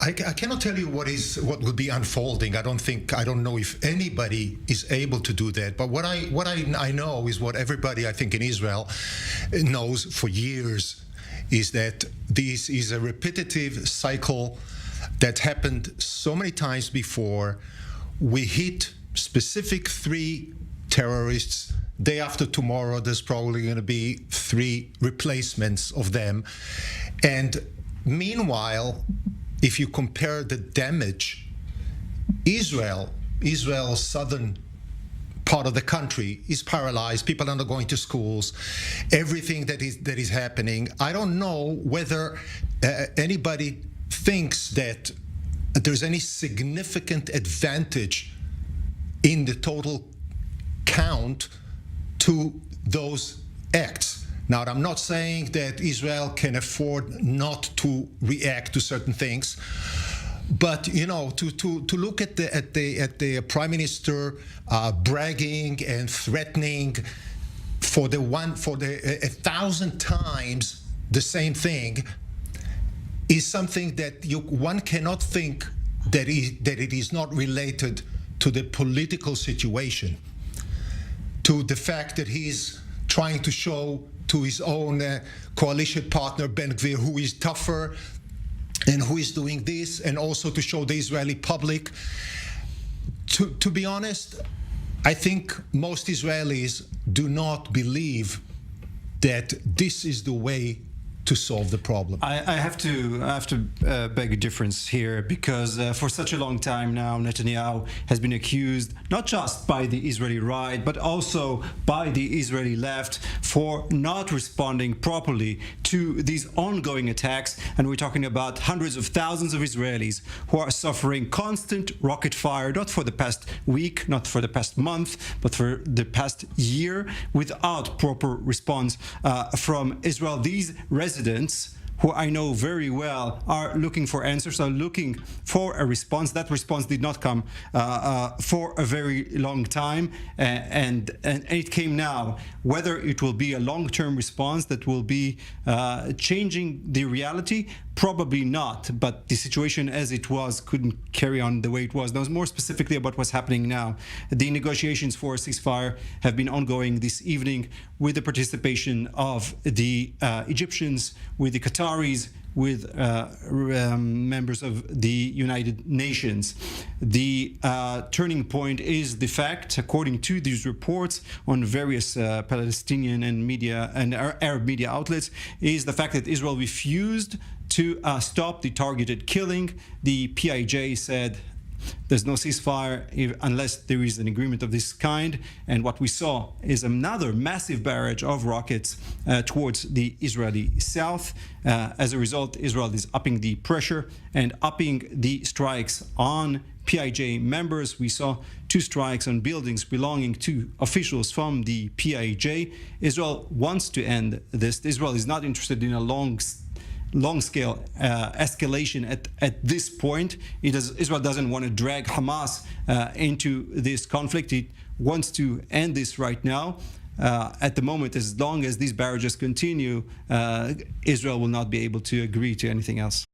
I cannot tell you what will be unfolding. I don't know if anybody is able to do that. But what I know is what everybody, I think, in Israel knows for years, is that this is a repetitive cycle that happened so many times before. We hit specific 3 terrorists. Day after tomorrow, there's probably going to be 3 replacements of them. And meanwhile, if you compare the damage, Israel's southern part of the country is paralyzed. People are not going to schools. Everything that is happening. I don't know whether anybody thinks that there's any significant advantage in the total count to those acts. Now, I'm not saying that Israel can afford not to react to certain things, but to look at the Prime Minister bragging and threatening for the 1,000 times the same thing is something that one cannot think that it is not related to the political situation, to the fact that he's trying to show to his own coalition partner, Ben-Gvir, who is tougher and who is doing this, and also to show the Israeli public. To be honest, I think most Israelis do not believe that this is the way to solve the problem. I have to beg a difference here, because for such a long time now, Netanyahu has been accused not just by the Israeli right, but also by the Israeli left for not responding properly to these ongoing attacks. And we're talking about hundreds of thousands of Israelis who are suffering constant rocket fire, not for the past week, not for the past month, but for the past year, without proper response from Israel. These residents, who I know very well, are looking for answers, are looking for a response. That response did not come for a very long time, and it came now. Whether it will be a long-term response that will be changing the reality, probably not, but the situation as it was couldn't carry on the way it was. Now, more specifically about what's happening now. The negotiations for a ceasefire have been ongoing this evening with the participation of the Egyptians, with the Qataris, with members of the United Nations. The turning point is the fact, according to these reports on various Palestinian and media and Arab media outlets, is the fact that Israel refused to stop the targeted killing. The PIJ said there's no ceasefire unless there is an agreement of this kind. And what we saw is another massive barrage of rockets towards the Israeli south. As a result, Israel is upping the pressure and upping the strikes on PIJ members. We saw 2 strikes on buildings belonging to officials from the PIJ. Israel wants to end this. Israel is not interested in a long-scale escalation at this point. Israel doesn't want to drag Hamas into this conflict. It wants to end this right now. At the moment, as long as these barrages continue, Israel will not be able to agree to anything else.